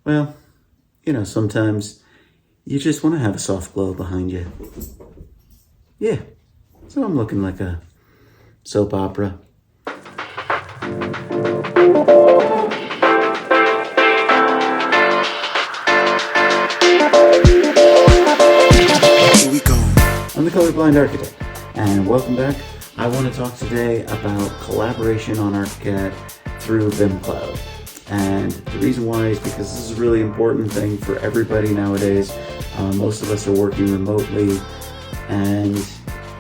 Well, sometimes you just want to have a soft glow behind you. Yeah, so I'm looking like a soap opera. Here we go. I'm the Colorblind Architect, and welcome back. I want to talk today about collaboration on Archicad through Bimcloud. And the reason why is because this is a really important thing for everybody nowadays. Most of us are working remotely, and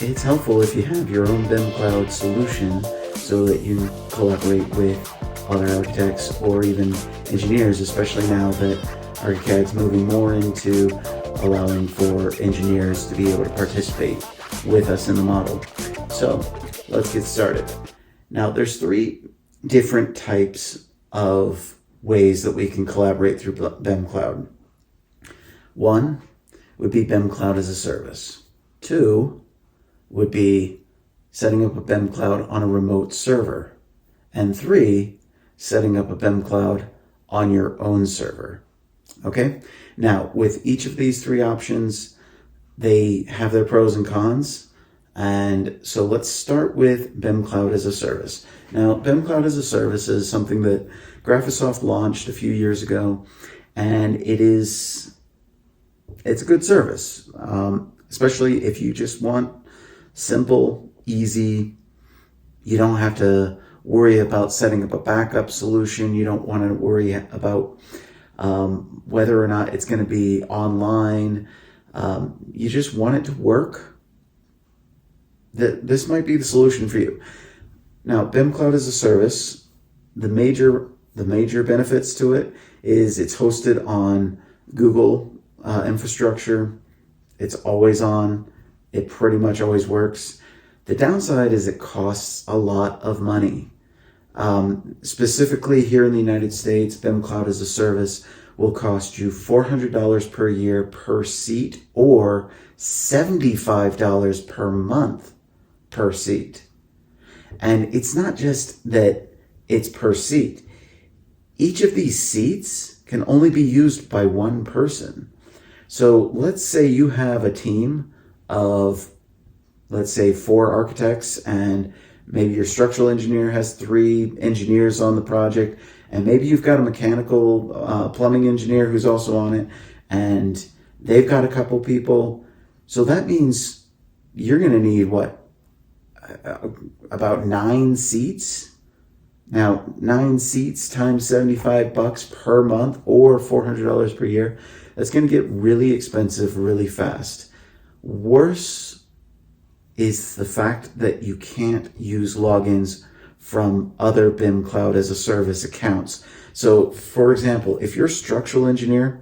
it's helpful if you have your own Bimcloud solution so that you can collaborate with other architects or even engineers, especially now that Archicad's moving more into allowing for engineers to be able to participate with us in the model. So let's get started. Now there's three different types of ways that we can collaborate through Bimcloud. One would be Bimcloud as a service. Two would be setting up a Bimcloud on a remote server. And three, setting up a Bimcloud on your own server. Okay? Now, with each of these three options, they have their pros and cons. And so let's start with Bimcloud as a service. Now, Bimcloud as a service is something that Graphisoft launched a few years ago, and it's a good service, especially if you just want simple, easy. You don't have to worry about setting up a backup solution. You don't want to worry about whether or not it's going to be online. You just want it to work. This might be the solution for you. Now, Bimcloud as a service, the major benefits to it is it's hosted on Google infrastructure. It's always on. It pretty much always works. The downside is it costs a lot of money. Specifically here in the United States, Bimcloud as a service will cost you $400 per year per seat or $75 per month per seat. And it's not just that it's per seat. Each of these seats can only be used by one person. So let's say you have a team of, let's say, 4 architects, and maybe your structural engineer has 3 engineers on the project, and maybe you've got a mechanical plumbing engineer who's also on it, and they've got a couple people. So that means you're going to need about 9 seats. Now, 9 seats times $75 per month or $400 per year. That's going to get really expensive really fast. Worse is the fact that you can't use logins from other Bimcloud as a service accounts. So, for example, if your structural engineer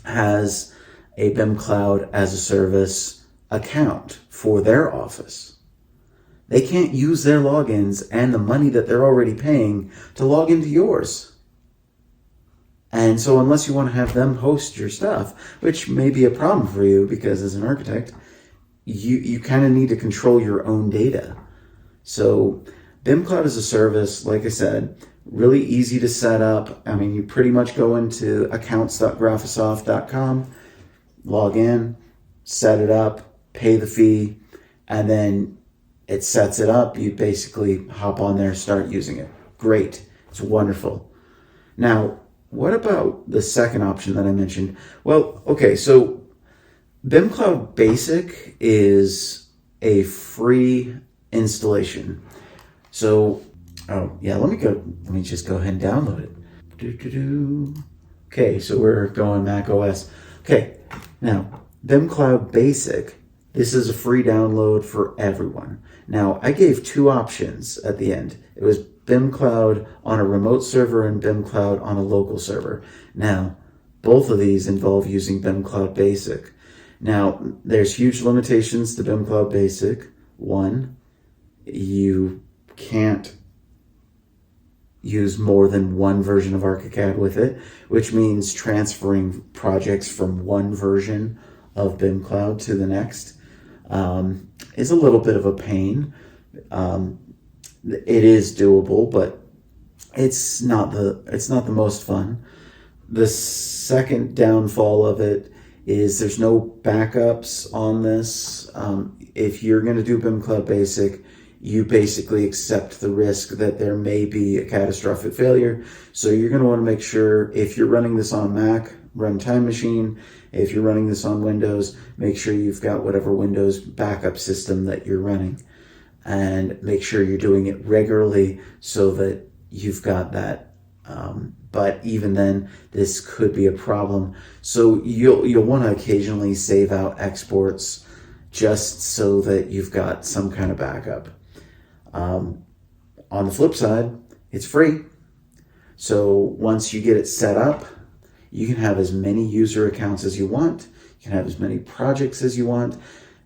has a Bimcloud as a service account for their office, they can't use their logins and the money that they're already paying to log into yours. And so unless you want to have them host your stuff, which may be a problem for you because as an architect, you kind of need to control your own data. So Bimcloud as a service, like I said, really easy to set up. I mean, you pretty much go into accounts.graphisoft.com, log in, set it up, pay the fee, and then it sets it up. You basically hop on there, start using it. Great. It's wonderful. Now, what about the second option that I mentioned? Well, okay, so Bimcloud Basic is a free installation. So, let me just go ahead and download it. Okay, so we're going Mac OS. Okay, now, Bimcloud Basic, this is a free download for everyone. Now, I gave 2 options at the end. It was Bimcloud on a remote server and Bimcloud on a local server. Now, both of these involve using Bimcloud Basic. Now, there's huge limitations to Bimcloud Basic. One, you can't use more than one version of Archicad with it, which means transferring projects from one version of Bimcloud to the next is a little bit of a pain. It is doable, but it's not the most fun. The second downfall of it is there's no backups on this. If you're going to do Bimcloud Basic, you basically accept the risk that there may be a catastrophic failure. So you're going to want to make sure, if you're running this on Mac, run Time Machine. If you're running this on Windows, make sure you've got whatever Windows backup system that you're running. And make sure you're doing it regularly so that you've got that. But even then, this could be a problem. So you'll want to occasionally save out exports just so that you've got some kind of backup. On the flip side, it's free. So once you get it set up, you can have as many user accounts as you want. You can have as many projects as you want.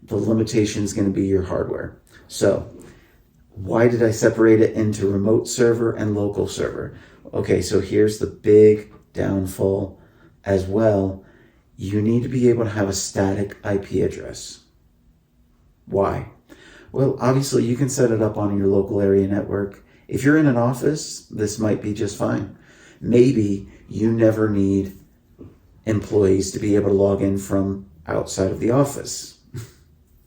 The limitation is going to be your hardware. So why did I separate it into remote server and local server? Okay, so here's the big downfall as well. You need to be able to have a static IP address. Why? Well, obviously you can set it up on your local area network. If you're in an office, this might be just fine. Maybe you never need employees to be able to log in from outside of the office.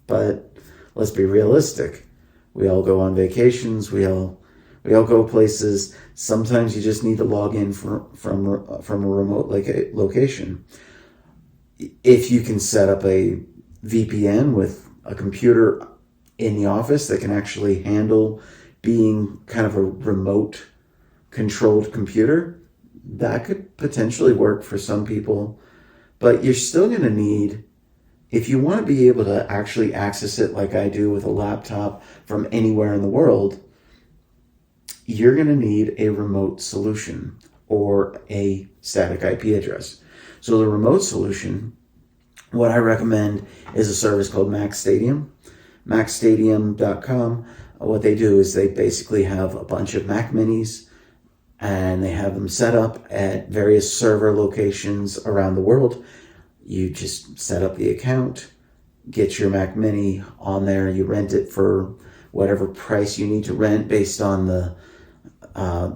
But let's be realistic. We all go on vacations. We all go places. Sometimes you just need to log in from a remote location. If you can set up a VPN with a computer in the office that can actually handle being kind of a remote controlled computer, that could potentially work for some people. But you're still going to need, if you want to be able to actually access it like I do with a laptop from anywhere in the world, you're going to need a remote solution or a static IP address. So the remote solution, what I recommend is a service called MacStadium. MacStadium.com. What they do is they basically have a bunch of Mac Minis and they have them set up at various server locations around the world. You just set up the account, get your Mac Mini on there, you rent it for whatever price you need to rent based on the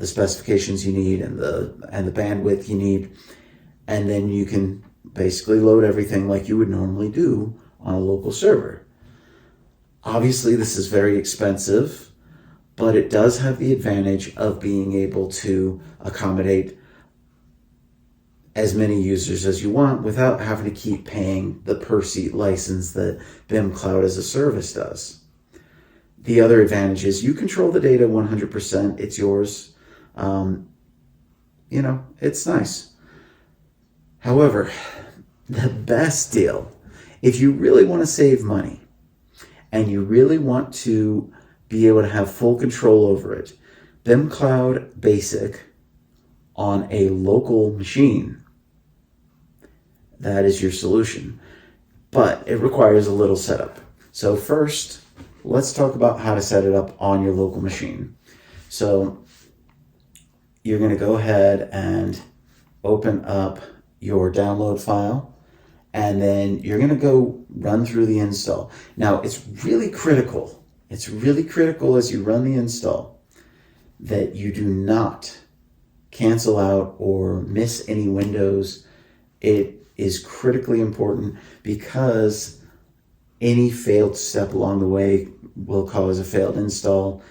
specifications you need and the bandwidth you need, and then you can basically load everything like you would normally do on a local server. Obviously, this is very expensive, but it does have the advantage of being able to accommodate as many users as you want without having to keep paying the per-seat license that Bimcloud as a service does. The other advantage is you control the data 100%. It's yours. It's nice. However, the best deal, if you really want to save money and you really want to be able to have full control over it, Bimcloud Basic on a local machine, that is your solution. But it requires a little setup. So first, let's talk about how to set it up on your local machine. So you're going to go ahead and open up your download file, and then you're going to go run through the install. Now, it's really critical as you run the install that you do not cancel out or miss any windows. It is critically important because any failed step along the way will cause a failed install.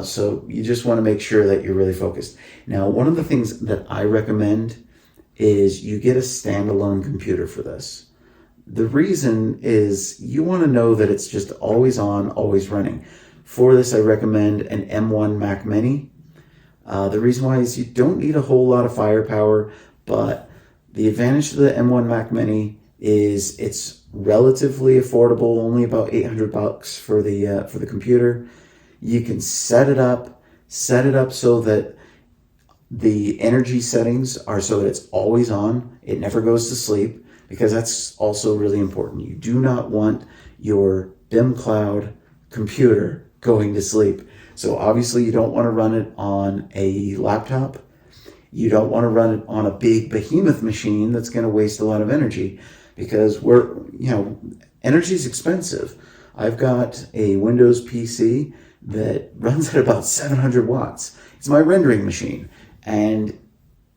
So you just want to make sure that you're really focused. Now, one of the things that I recommend is you get a standalone computer for this. The reason is you want to know that it's just always on, always running. For this, I recommend an M1 Mac Mini. The reason why is you don't need a whole lot of firepower, but the advantage to the M1 Mac Mini is it's relatively affordable, only about $800 for the computer. You can set it up so that the energy settings are so that it's always on. It never goes to sleep, because that's also really important. You do not want your Bimcloud computer going to sleep. So obviously you don't want to run it on a laptop. You don't want to run it on a big behemoth machine that's going to waste a lot of energy, because energy is expensive. I've got a Windows PC that runs at about 700 watts. It's my rendering machine. And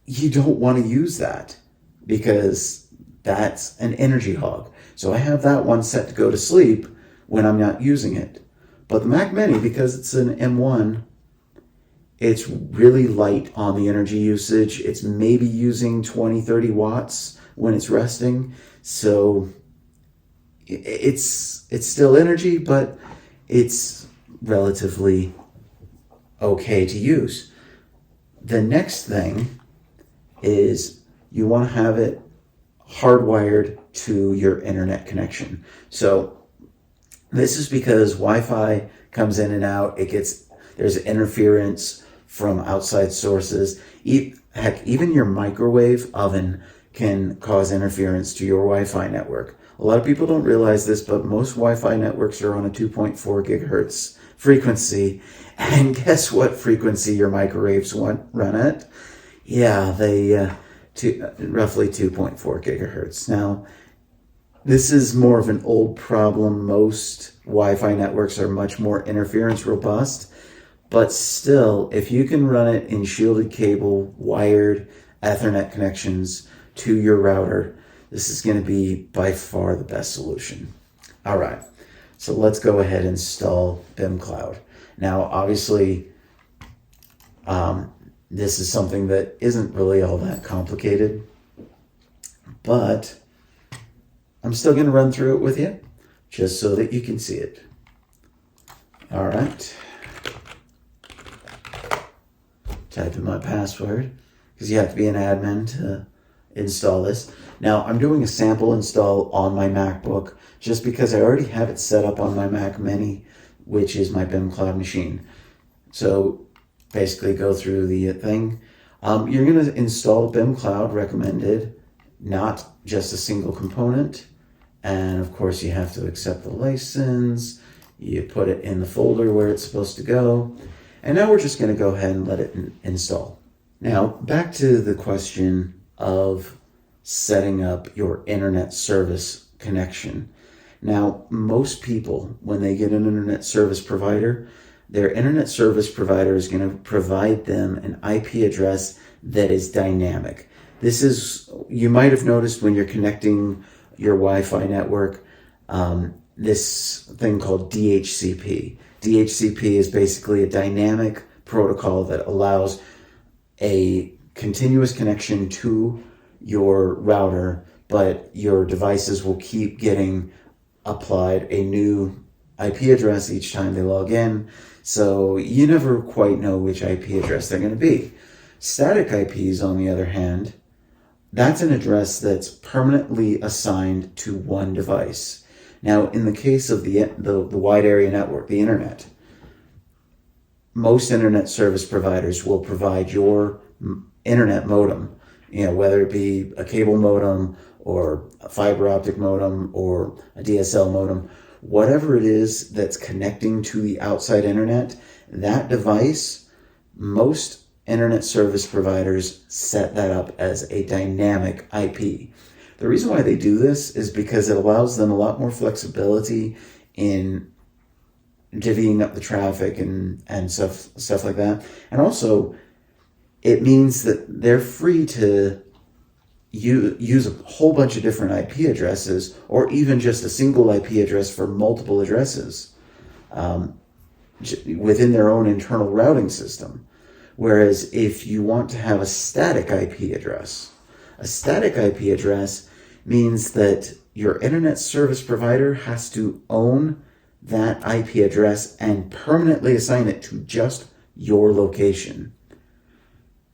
you don't want to use that because that's an energy hog. So I have that one set to go to sleep when I'm not using it. But the Mac Mini, because it's an M1, it's really light on the energy usage. It's maybe using 20, 30 watts when it's resting. So it's still energy, but it's relatively okay to use. The next thing is you want to have it hardwired to your internet connection. So this is because Wi-Fi comes in and out. There's interference from outside sources. Heck, even your microwave oven can cause interference to your Wi-Fi network. A lot of people don't realize this, but most Wi-Fi networks are on a 2.4 gigahertz frequency. And guess what frequency your microwaves run at? Yeah, they roughly 2.4 gigahertz. Now, this is more of an old problem. Most Wi-Fi networks are much more interference robust, but still, if you can run it in shielded cable, wired Ethernet connections to your router, this is going to be by far the best solution. All right, so let's go ahead and install Bimcloud. Now, obviously, this is something that isn't really all that complicated, but I'm still going to run through it with you just so that you can see it. All right. Type in my password because you have to be an admin to install this. Now, I'm doing a sample install on my MacBook just because I already have it set up on my Mac Mini, which is my Bimcloud machine. So basically go through the thing. You're going to install Bimcloud, recommended, not just a single component. And of course you have to accept the license. You put it in the folder where it's supposed to go. And now we're just going to go ahead and let it install. Now, back to the question of setting up your internet service connection. Now, most people, when they get an internet service provider, their internet service provider is going to provide them an IP address that is dynamic. This is, you might have noticed when you're connecting your Wi-Fi network, this thing called DHCP. DHCP is basically a dynamic protocol that allows a continuous connection to your router, but your devices will keep getting applied a new IP address each time they log in, so you never quite know which IP address they're going to be. Static IPs, on the other hand, that's an address that's permanently assigned to one device. Now, in the case of the wide area network, the internet, most internet service providers will provide your internet modem, whether it be a cable modem or a fiber optic modem or a DSL modem, whatever it is that's connecting to the outside internet, that device, most internet service providers set that up as a dynamic IP. The reason why they do this is because it allows them a lot more flexibility in divvying up the traffic and stuff like that. And also, it means that they're free to use a whole bunch of different IP addresses, or even just a single IP address for multiple addresses within their own internal routing system. Whereas if you want to have a static IP address means that your internet service provider has to own that IP address and permanently assign it to just your location.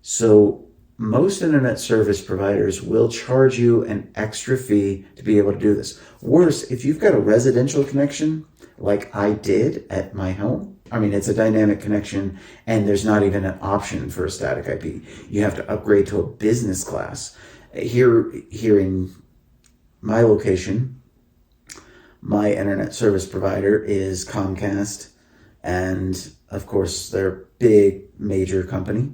So most internet service providers will charge you an extra fee to be able to do this. Worse, if you've got a residential connection, like I did at my home, it's a dynamic connection and there's not even an option for a static IP. You have to upgrade to a business class. Here in my location, my internet service provider is Comcast, and of course they're a big major company.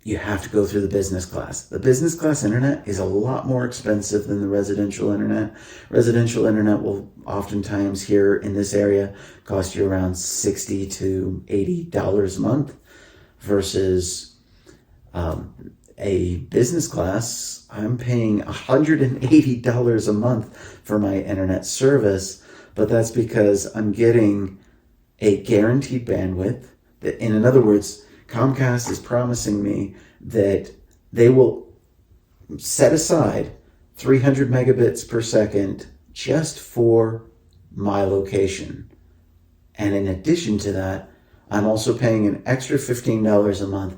You have to go through the business class. The business class internet is a lot more expensive than the residential internet. Residential internet will oftentimes here in this area cost you around $60 to $80 a month versus A business class, I'm paying $180 a month for my internet service, but that's because I'm getting a guaranteed bandwidth. In other words, Comcast is promising me that they will set aside 300 megabits per second just for my location. And in addition to that, I'm also paying an extra $15 a month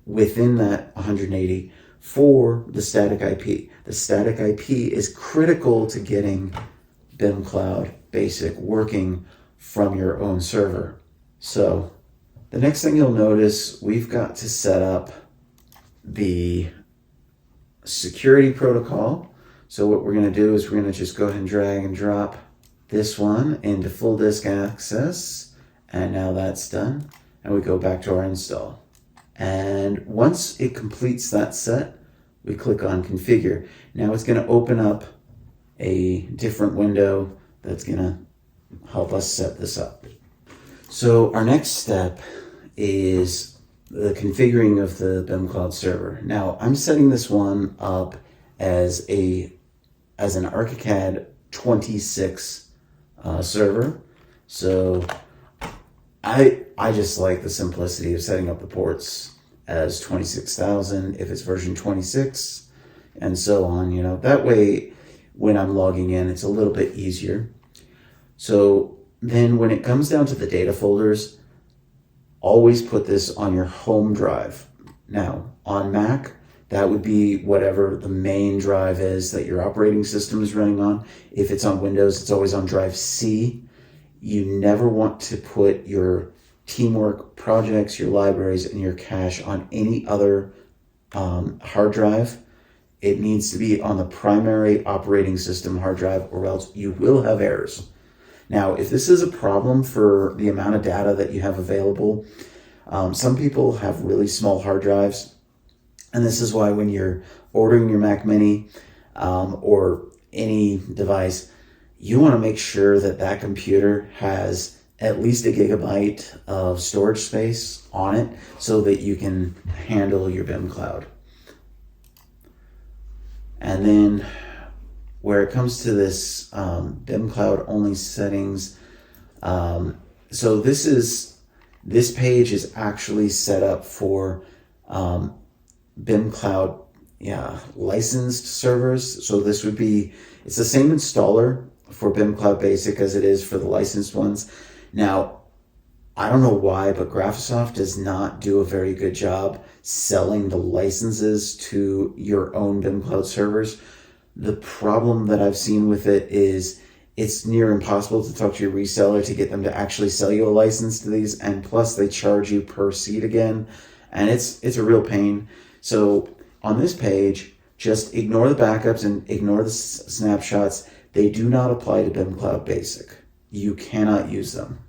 within that 180 for the static IP. The static IP is critical to getting Bimcloud Basic working from your own server. So the next thing you'll notice, we've got to set up the security protocol. So what we're going to do is we're going to just go ahead and drag and drop this one into full disk access. And now that's done. And we go back to our install. And once it completes that set, we click on configure. Now it's going to open up a different window that's going to help us set this up. So our next step is the configuring of the Bimcloud server. Now I'm setting this one up as an Archicad 26 server. So I just like the simplicity of setting up the ports as 26,000 if it's version 26 and so on, that way when I'm logging in, it's a little bit easier. So then when it comes down to the data folders, always put this on your home drive. Now on Mac, that would be whatever the main drive is that your operating system is running on. If it's on Windows, it's always on drive C. You never want to put your teamwork projects, your libraries, and your cache on any other hard drive. It needs to be on the primary operating system hard drive, or else you will have errors. Now, if this is a problem for the amount of data that you have available, some people have really small hard drives. And this is why when you're ordering your Mac Mini or any device, you want to make sure that that computer has at least 1 gigabyte of storage space on it so that you can handle your Bimcloud. And then where it comes to this Bimcloud only settings, so this page is actually set up for Bimcloud licensed servers. So this would be, it's the same installer for Bimcloud Basic as it is for the licensed ones. Now, I don't know why, but Graphisoft does not do a very good job selling the licenses to your own Bimcloud servers. The problem that I've seen with it is it's near impossible to talk to your reseller to get them to actually sell you a license to these, and plus they charge you per seat again, and it's a real pain. So on this page, just ignore the backups and ignore the snapshots. They do not apply to Bimcloud Basic. You cannot use them.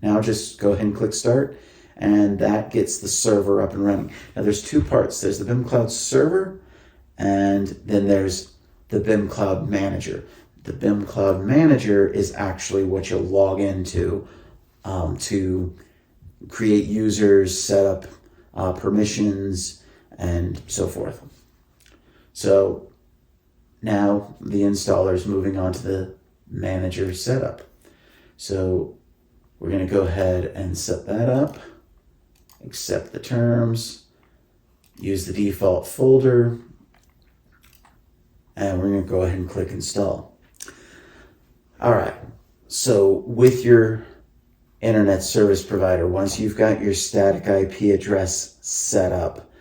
Now just go ahead and click start, and that gets the server up and running. Now there's two parts. There's the Bimcloud server, and then there's the Bimcloud manager. The Bimcloud manager is actually what you'll log into to create users, set up permissions, and so forth. So now the installer is moving on to the manager setup. So we're going to go ahead and set that up, accept the terms, use the default folder, and we're going to go ahead and click install. All right, so with your internet service provider, once you've got your static IP address set up,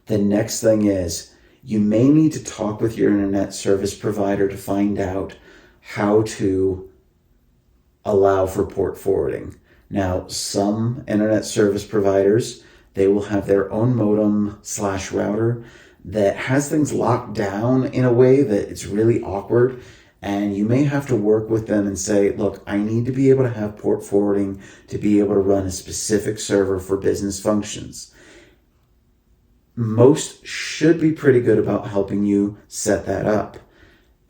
the next thing is you may need to talk with your internet service provider to find out how to allow for port forwarding. Now, some internet service providers, they will have their own modem/router that has things locked down in a way that it's really awkward. And you may have to work with them and say, look, I need to be able to have port forwarding to be able to run a specific server for business functions. Most should be pretty good about helping you set that up.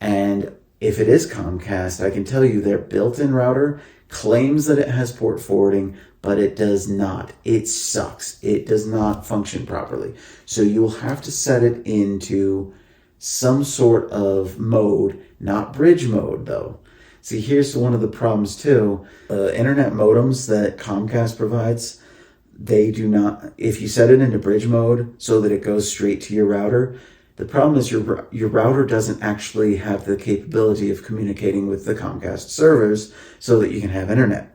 And if it is Comcast, I can tell you their built-in router claims that it has port forwarding, but it does not. It sucks. It does not function properly. So you'll have to set it into some sort of mode, not bridge mode though. See, here's one of the problems too. Internet modems that Comcast provides, they do not, if you set it into bridge mode so that it goes straight to your router, the problem is your router doesn't actually have the capability of communicating with the Comcast servers so that you can have internet.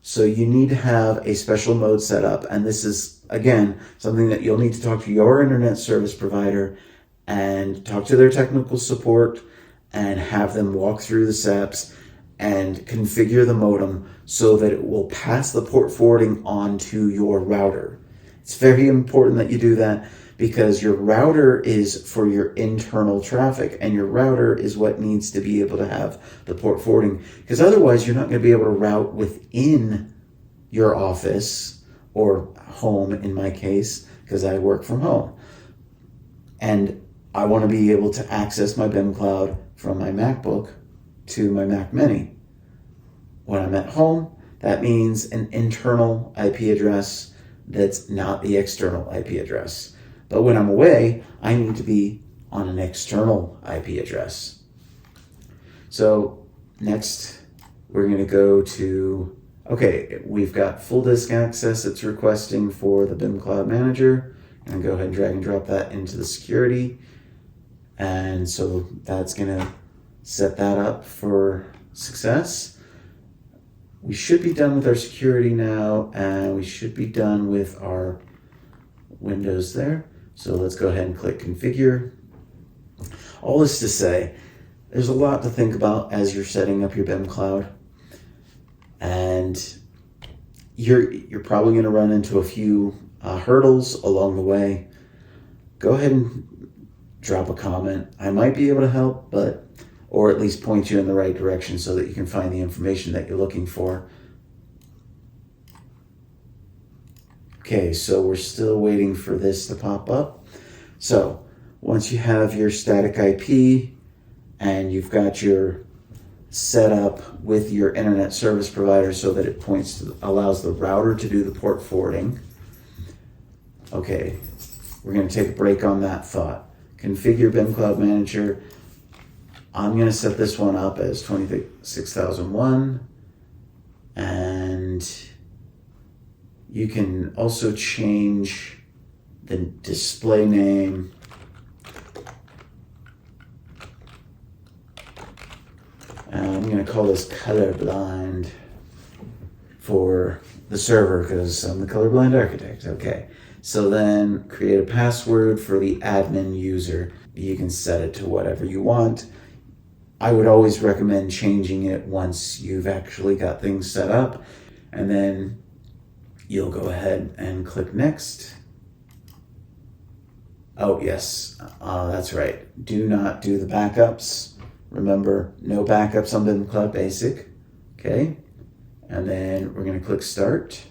So you need to have a special mode set up. And this is, again, something that you'll need to talk to your internet service provider and talk to their technical support and have them walk through the steps and configure the modem so that it will pass the port forwarding onto your router. It's very important that you do that because your router is for your internal traffic and your router is what needs to be able to have the port forwarding, because otherwise you're not going to be able to route within your office or home in my case, because I work from home. And I want to be able to access my Bimcloud from my MacBook to my Mac Mini. When I'm at home, that means an internal IP address that's not the external IP address. But when I'm away, I need to be on an external IP address. So next, we're going to go to, okay, we've got full disk access it's requesting for the Bimcloud Manager. And go ahead and drag and drop that into the security. And so that's going to set that up for success. We should be done with our security now, and we should be done with our Windows there. So let's go ahead and click configure. All this to say, there's a lot to think about as you're setting up your Bimcloud. And you're probably going to run into a few hurdles along the way. Go ahead and drop a comment. I might be able to help, or at least point you in the right direction so that you can find the information that you're looking for. Okay, so we're still waiting for this to pop up. So once you have your static IP and you've got your setup with your internet service provider so that it allows the router to do the port forwarding. Okay, we're going to take a break on that thought. Configure Bimcloud Manager. I'm going to set this one up as 26001, and you can also change the display name. I'm going to call this colorblind for the server because I'm the colorblind architect. Okay, so then create a password for the admin user. You can set it to whatever you want. I would always recommend changing it once you've actually got things set up, and then you'll go ahead and click next. Oh yes, that's right. Do not do the backups. Remember, no backups on Bimcloud Basic. Okay, and then we're going to click start.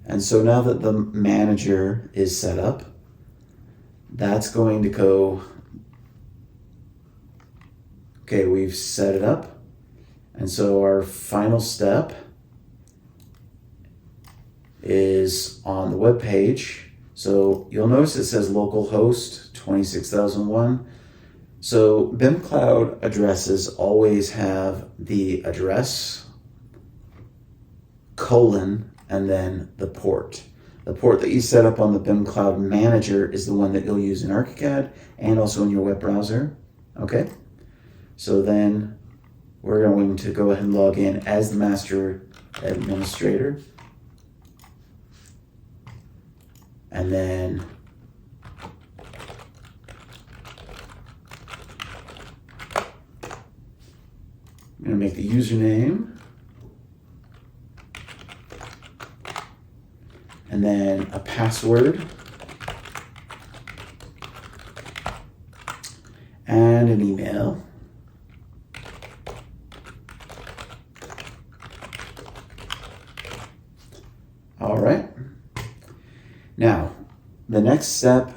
And so now that the manager is set up, that's going to go, okay, we've set it up. And so our final step is on the web page. So you'll notice it says localhost 26001. So Bimcloud addresses always have the address, colon, and then the port. The port that you set up on the Bimcloud Manager is the one that you'll use in Archicad and also in your web browser. Okay, so then we're going to go ahead and log in as the master administrator. And then I'm going to make the username. And then a password. And an email. All right. Now, the next step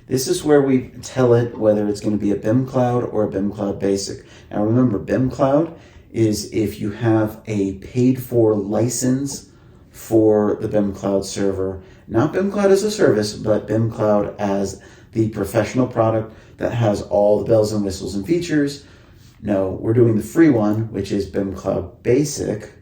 This is where we tell it whether it's going to be a Bimcloud or a Bimcloud Basic. Now remember, Bimcloud is if you have a paid-for license for the Bimcloud server. Not Bimcloud as a service, but Bimcloud as the professional product that has all the bells and whistles and features. No, we're doing the free one, which is Bimcloud Basic,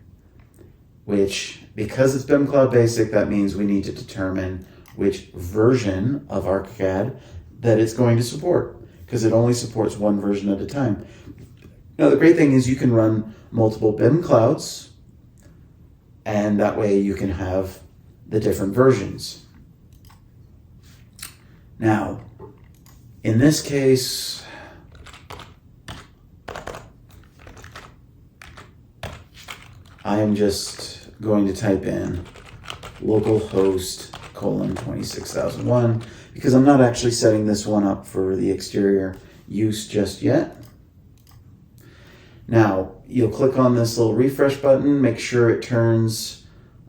which, because it's Bimcloud Basic, that means we need to determine which version of Archicad that it's going to support, because it only supports one version at a time. Now, the great thing is you can run multiple Bimclouds, and that way you can have the different versions. Now, in this case, I am just going to type in localhost :26001 because I'm not actually setting this one up for the exterior use just yet. Now, you'll click on this little refresh button, make sure it turns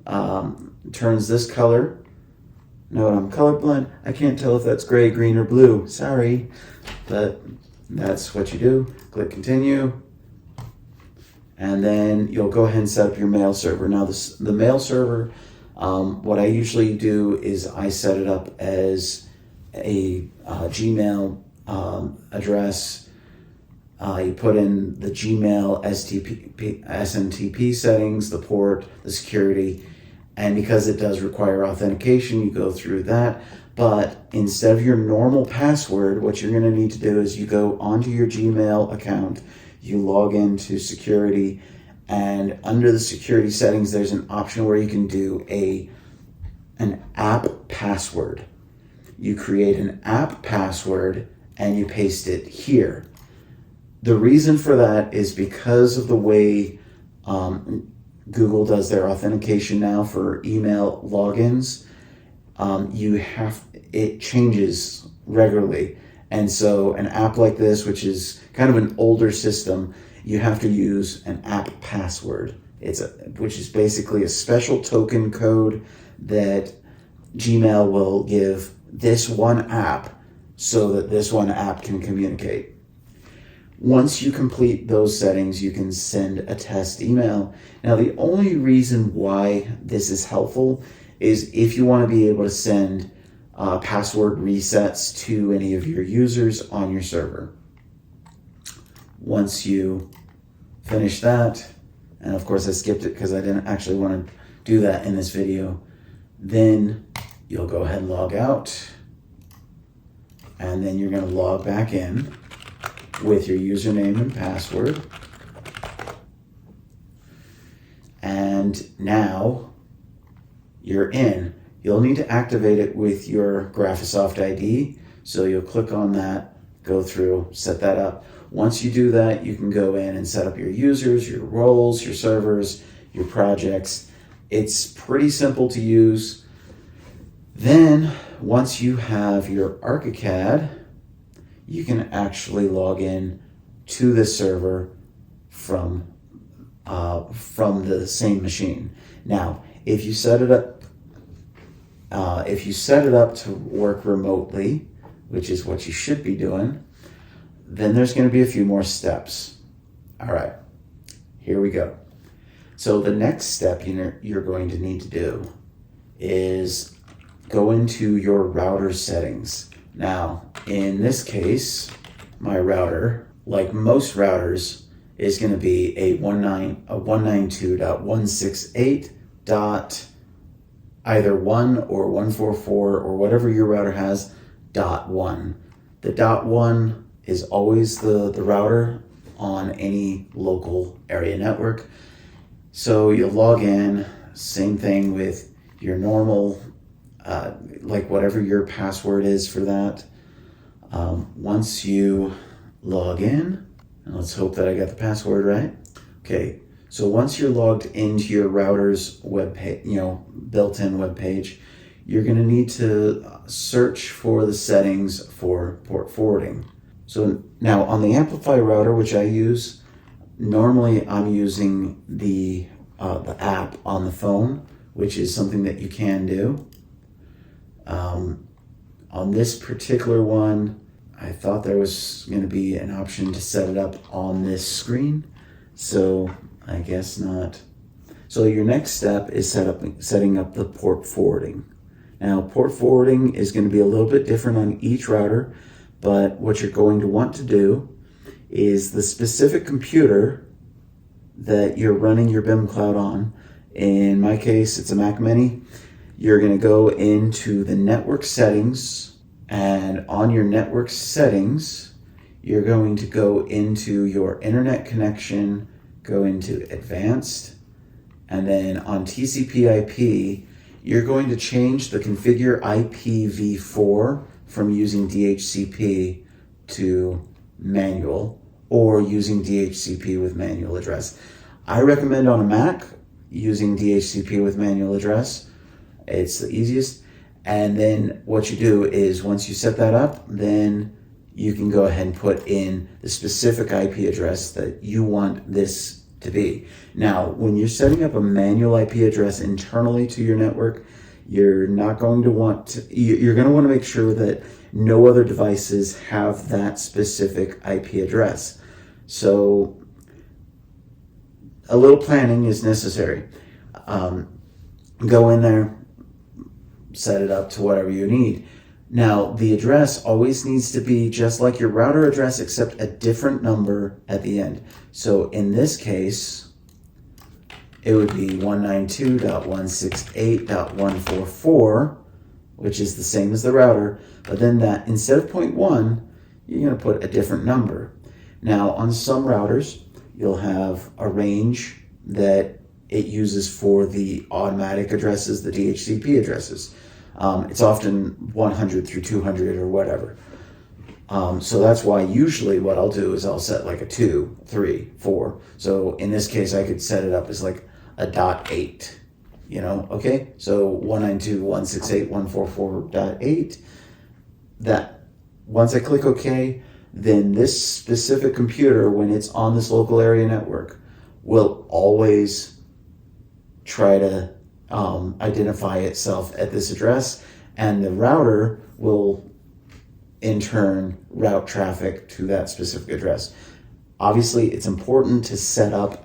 this color. Note I'm colorblind. I can't tell if that's gray, green, or blue. Sorry, but that's what you do. Click continue. And then you'll go ahead and set up your mail server. Now the mail server, what I usually do is I set it up as a Gmail address. You put in the Gmail SMTP settings, the port, the security, and because it does require authentication, you go through that. But instead of your normal password, what you're going to need to do is you go onto your Gmail account, you log into security, and under the security settings, there's an option where you can do an app password. You create an app password and you paste it here. The reason for that is because of the way Google does their authentication now for email logins. It changes regularly. And so an app like this, which is kind of an older system, you have to use an app password. Which is basically a special token code that Gmail will give this one app so that this one app can communicate. Once you complete those settings, you can send a test email. Now, the only reason why this is helpful is if you want to be able to send password resets to any of your users on your server. Once you finish that, and of course I skipped it because I didn't actually want to do that in this video, then you'll go ahead and log out, and then you're going to log back in with your username and password. And now you're in. You'll need to activate it with your Graphisoft ID. So you'll click on that, go through, set that up. Once you do that, you can go in and set up your users, your roles, your servers, your projects. It's pretty simple to use. Then once you have your Archicad, you can actually log in to the server from the same machine. Now, if you set it up to work remotely, which is what you should be doing, then there's going to be a few more steps. All right, here we go. So the next step you're going to need to do is go into your router settings. Now, in this case, my router, like most routers, is going to be a 192.168. Either 1 or 144 or whatever your router has, .1. The .1 is always the router on any local area network. So you'll log in, same thing with your normal, like whatever your password is for that. Once you log in, and let's hope that I got the password right. Okay, so once you're logged into your router's web page, built-in web page, you're going to need to search for the settings for port forwarding. So now on the Amplify router, which I use, normally I'm using the app on the phone, which is something that you can do. On this particular one, I thought there was going to be an option to set it up on this screen, so I guess not. So your next step is setting up the port forwarding. Now, port forwarding is going to be a little bit different on each router, but what you're going to want to do is the specific computer that you're running your Bimcloud on. In my case, it's a Mac Mini. You're going to go into the network settings, and on your network settings, you're going to go into your internet connection, go into advanced, and then on TCP/IP, you're going to change the configure IPv4 from using DHCP to manual, or using DHCP with manual address. I recommend on a Mac using DHCP with manual address. It's the easiest. And then what you do is once you set that up, then you can go ahead and put in the specific IP address that you want this to be. Now, when you're setting up a manual IP address internally to your network, you're not going to want to, you're going to want to make sure that no other devices have that specific IP address. So a little planning is necessary. Go in there, set it up to whatever you need. Now, the address always needs to be just like your router address, except a different number at the end. So in this case, it would be 192.168.144, which is the same as the router, but then that instead of 0.1, you're going to put a different number. Now, on some routers, you'll have a range that it uses for the automatic addresses, the DHCP addresses. It's often 100 through 200 or whatever. So that's why usually what I'll do is I'll set like a 2, 3, 4. So in this case, I could set it up as like a .8, you know, okay? So 192.168.144.8. That once I click OK, then this specific computer, when it's on this local area network, will always try to identify itself at this address, and the router will in turn route traffic to that specific address. Obviously, it's important to set up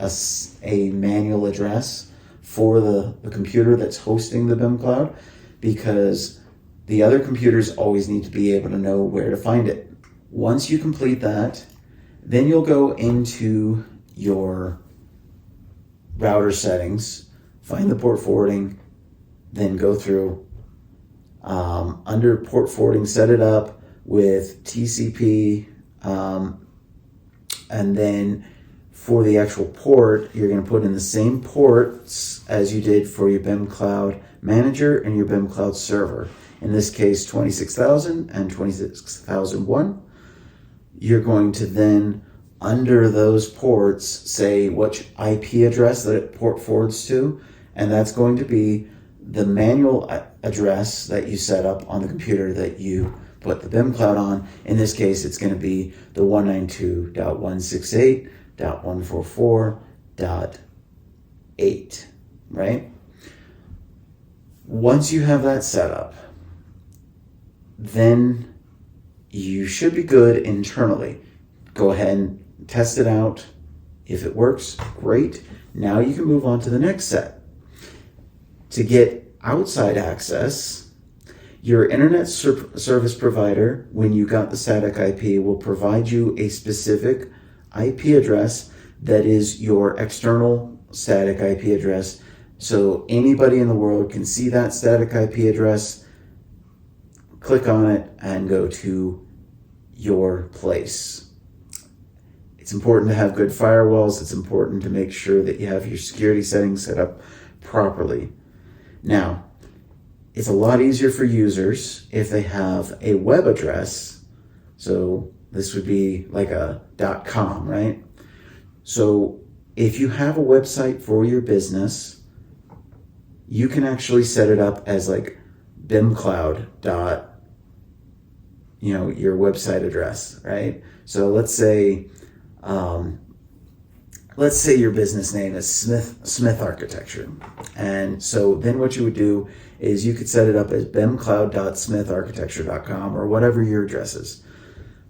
a manual address for the computer that's hosting the Bimcloud, because the other computers always need to be able to know where to find it. Once you complete that, then you'll go into your router settings, find the port forwarding, then go through under port forwarding, set it up with TCP, and then for the actual port, you're going to put in the same ports as you did for your Bimcloud manager and your Bimcloud server. In this case, 26,000 and 26,001. You're going to then, under those ports, say which IP address that it port forwards to, and that's going to be the manual address that you set up on the computer that you put the Bimcloud on. In this case, it's going to be the 192.168.144.8, right? Once you have that set up, then you should be good internally. Go ahead and test it out. If it works, great. Now you can move on to the next set. To get outside access, your internet service provider, when you got the static IP, will provide you a specific IP address that is your external static IP address. So anybody in the world can see that static IP address, click on it, and go to your place. It's important to have good firewalls. It's important to make sure that you have your security settings set up properly. Now, it's a lot easier for users if they have a web address. So this would be like a .com, right? So if you have a website for your business, you can actually set it up as like Bimcloud your website address, right? So let's say let's say your business name is Smith Architecture. And so then what you would do is you could set it up as bimcloud.smitharchitecture.com or whatever your address is.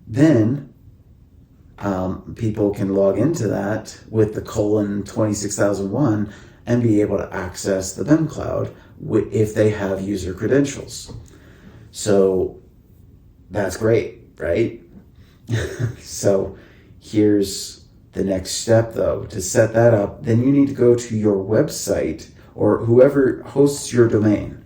Then people can log into that with the :26001 and be able to access the Bimcloud if they have user credentials. So that's great, right? So here's the next step though. To set that up, then you need to go to your website or whoever hosts your domain.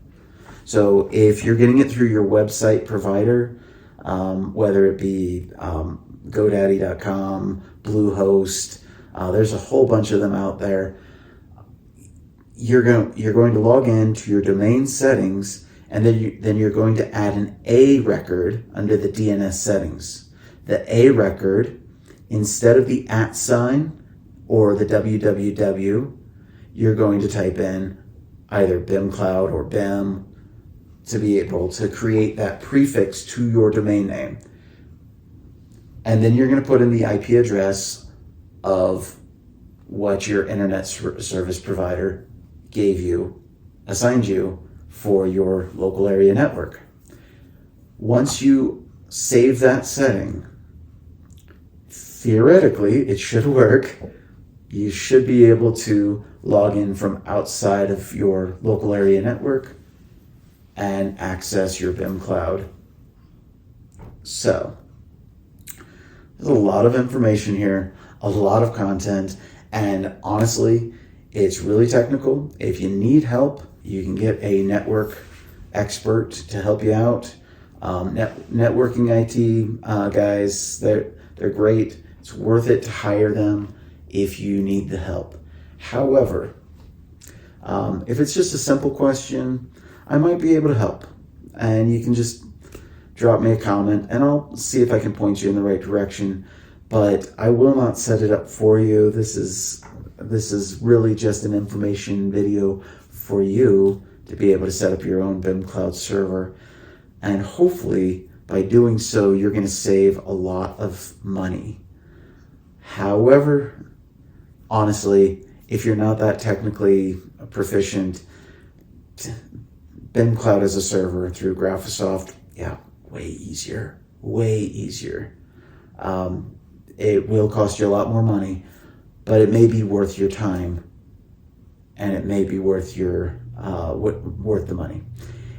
So if you're getting it through your website provider, whether it be GoDaddy.com, Bluehost, there's a whole bunch of them out there. You're going to log into your domain settings, and then you're going to add an A record under the DNS settings. The A record, instead of the @ sign or the www, you're going to type in either Bimcloud or Bim to be able to create that prefix to your domain name. And then you're going to put in the IP address of what your internet service provider assigned you for your local area network. Once you save that setting, theoretically, it should work. You should be able to log in from outside of your local area network and access your Bimcloud. So, there's a lot of information here, a lot of content, and honestly, it's really technical. If you need help, you can get a network expert to help you out. Networking IT guys, they're great. It's worth it to hire them if you need the help. However, if it's just a simple question, I might be able to help. And you can just drop me a comment and I'll see if I can point you in the right direction. But I will not set it up for you. This is really just an information video for you to be able to set up your own Bimcloud server. And hopefully by doing so, you're going to save a lot of money. However, honestly, if you're not that technically proficient, Bimcloud as a server through Graphisoft, yeah, way easier. It will cost you a lot more money, but it may be worth your time, and it may be worth worth the money.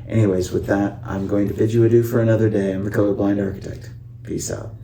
Anyways, with that, I'm going to bid you adieu for another day. I'm the Colorblind Architect. Peace out.